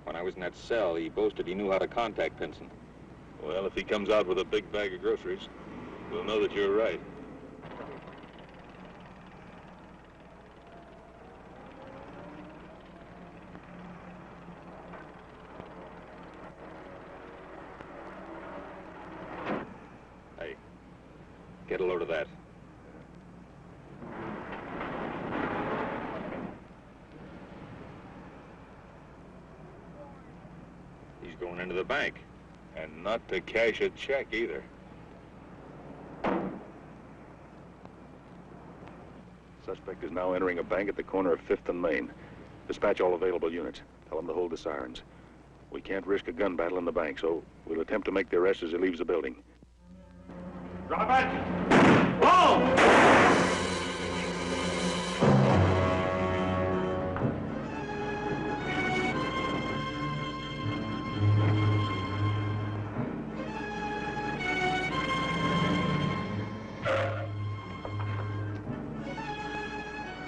When I was in that cell, he boasted he knew how to contact Pinson. Well, if he comes out with a big bag of groceries, we'll know that you're right. Get a load of that. He's going into the bank. And not to cash a check either. Suspect is now entering a bank at the corner of 5th and Main. Dispatch all available units. Tell them to hold the sirens. We can't risk a gun battle in the bank, so we'll attempt to make the arrest as he leaves the building. Drop it! Whoa!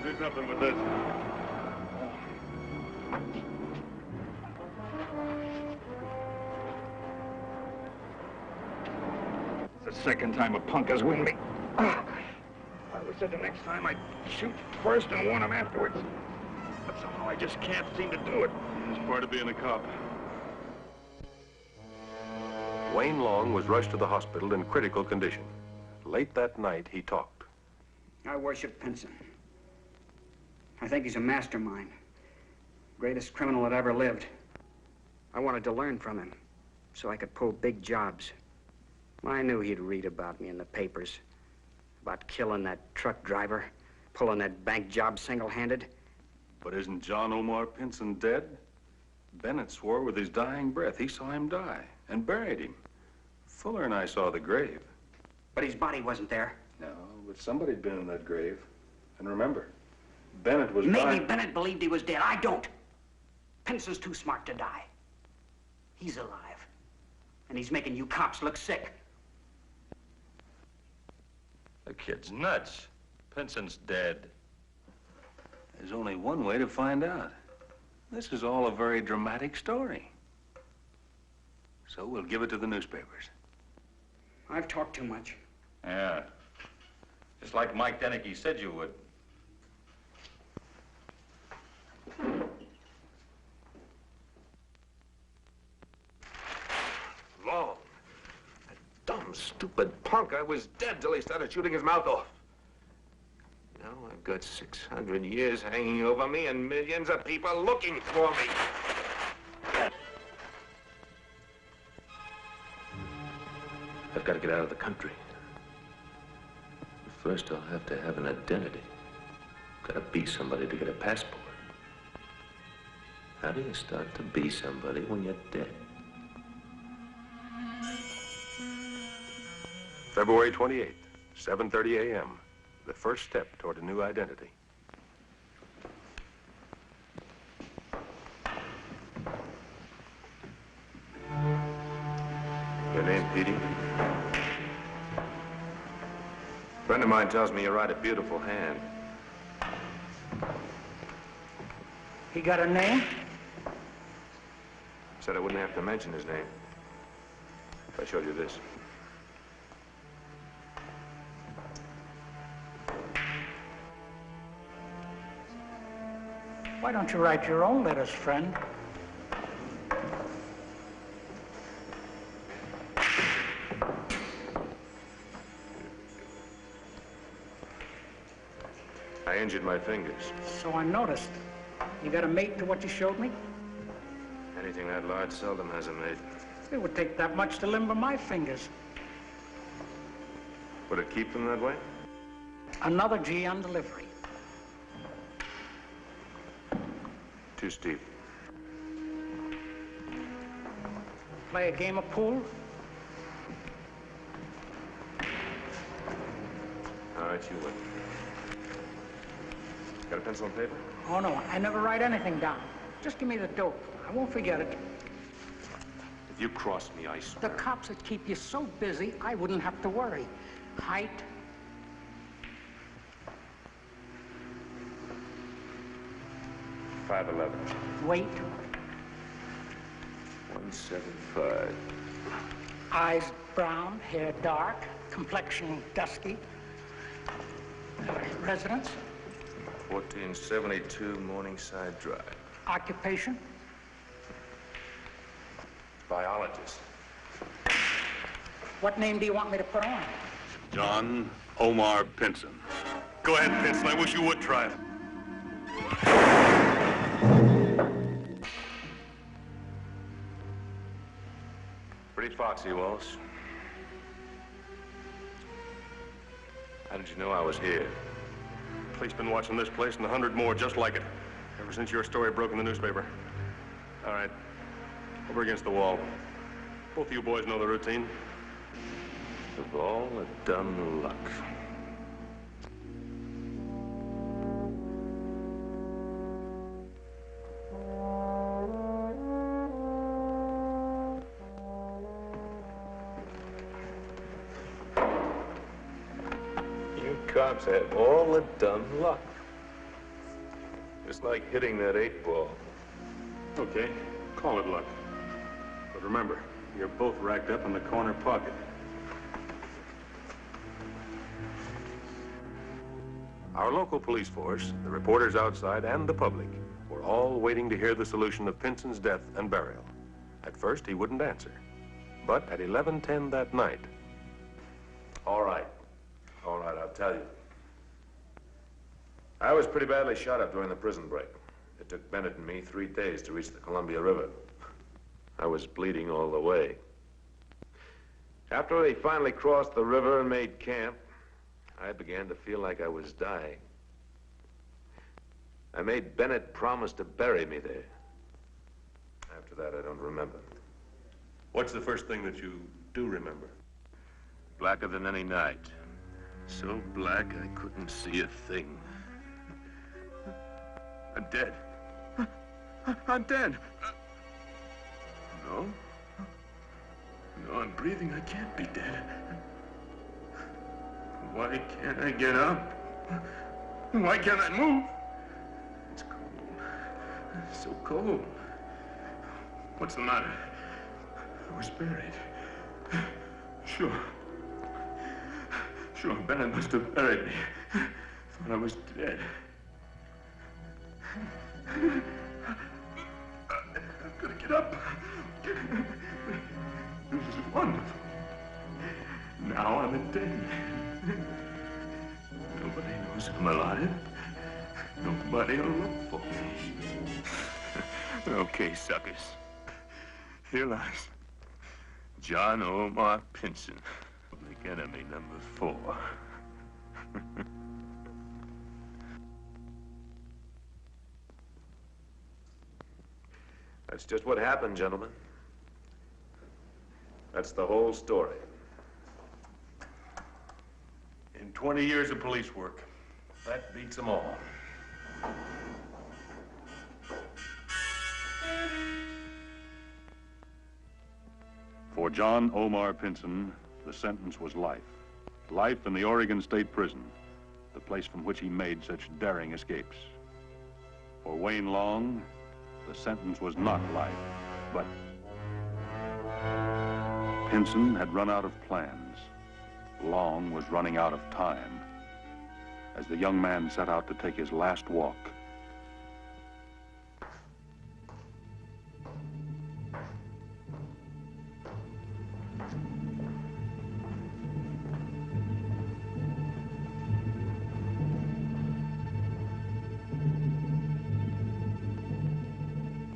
Do something with this. It's the second time a punk has winged me. I was said the next time I'd shoot first and warn him afterwards. But somehow I just can't seem to do it. It's part of being a cop. Wayne Long was rushed to the hospital in critical condition. Late that night, he talked. I worship Pinson. I think he's a mastermind. Greatest criminal that ever lived. I wanted to learn from him so I could pull big jobs. I knew he'd read about me in the papers. About killing that truck driver, pulling that bank job single-handed. But isn't John Omar Pinson dead? Bennett swore with his dying breath he saw him die and buried him. Fuller and I saw the grave. But his body wasn't there. No, but somebody'd been in that grave. And remember, Bennett was Maybe dying. Bennett believed he was dead. I don't. Pinson's too smart to die. He's alive. And he's making you cops look sick. The kid's nuts. Pinson's dead. There's only one way to find out. This is all a very dramatic story. So we'll give it to the newspapers. I've talked too much. Yeah. Just like Mike Denicky said you would. Long. That dumb, stupid punk. I was dead till he started shooting his mouth off. Now I've got 600 years hanging over me and millions of people looking for me. I've got to get out of the country. But first, I'll have to have an identity. Got to be somebody to get a passport. How do you start to be somebody when you're dead? February 28th, 7:30 a.m. The first step toward a new identity. Your name, Petey? A friend of mine tells me you write a beautiful hand. He got a name? Said I wouldn't have to mention his name if I showed you this. Why don't you write your own letters, friend? I injured my fingers. So I noticed. You got a mate to what you showed me? Anything that large seldom has a mate. It would take that much to limber my fingers. Would it keep them that way? Another G on delivery. Too steep. Play a game of pool? All right, you win. Got a pencil and paper? Oh, no, I never write anything down. Just give me the dope. I won't forget it. If you cross me, I swear. The cops would keep you so busy, I wouldn't have to worry. Height? .5'11". Weight? 175. Eyes brown, hair dark, complexion dusky. Residence? 1472 Morningside Drive. Occupation? Biologist. What name do you want me to put on? John Omar Pinson. Go ahead, Pinson. I wish you would try it. Pretty foxy, Wallace. How did you know I was here? Police been watching this place and 100 more just like it. Ever since your story broke in the newspaper. All right. Over against the wall. Both of you boys know the routine. Of all the dumb luck. You cops have all the dumb luck. Just like hitting that 8-ball. Okay, call it luck. But remember, you're both racked up in the corner pocket. Our local police force, the reporters outside, and the public were all waiting to hear the solution of Pinson's death and burial. At first, he wouldn't answer. But at 11:10 that night... All right, I'll tell you. I was pretty badly shot up during the prison break. It took Bennett and me 3 days to reach the Columbia River. I was bleeding all the way. After they finally crossed the river and made camp, I began to feel like I was dying. I made Bennett promise to bury me there. After that, I don't remember. What's the first thing that you do remember? Blacker than any night. So black I couldn't see a thing. I'm dead. I'm dead. No. No, I'm breathing. I can't be dead. Why can't I get up? Why can't I move? It's cold. It's so cold. What's the matter? I was buried. Sure. Sure, Bennett must have buried me. Thought I was dead. I've got to get up. This is wonderful. Now I'm a dead man. Nobody knows I'm alive. Nobody will look for me. Okay, suckers. Here lies John Omar Pinson, public enemy number 4. That's just what happened, gentlemen. That's the whole story. In 20 years of police work, that beats them all. For John Omar Pinson, the sentence was life. Life in the Oregon State Prison, the place from which he made such daring escapes. For Wayne Long, the sentence was not life, but Pinson had run out of plans. Long was running out of time as the young man set out to take his last walk.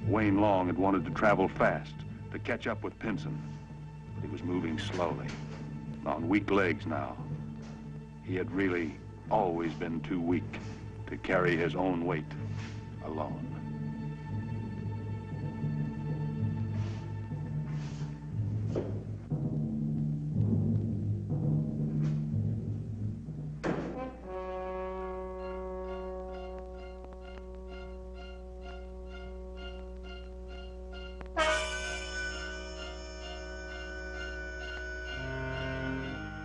Wayne Long had wanted to travel fast to catch up with Pinson, but he was moving slowly, on weak legs now. He had really always been too weak to carry his own weight alone.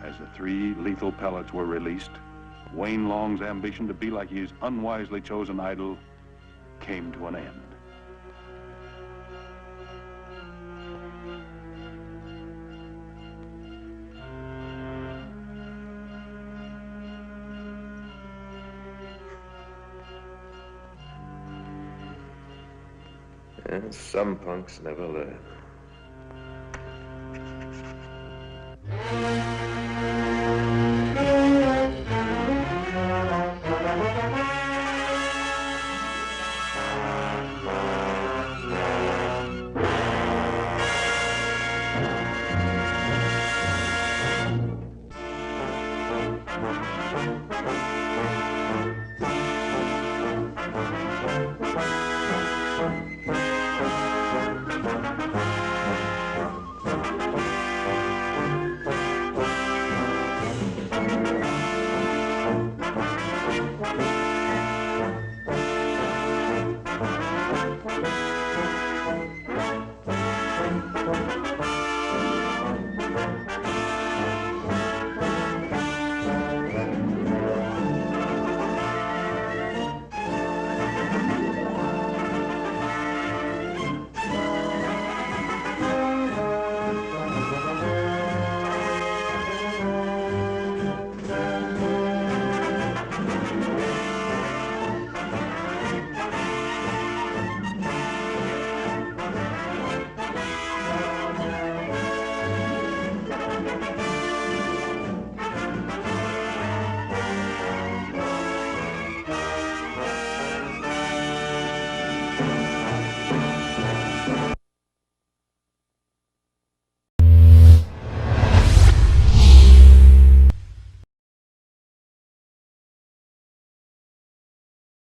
As the 3 lethal pellets were released, Wayne Long's ambition to be like his unwisely chosen idol came to an end. And some punks never learn.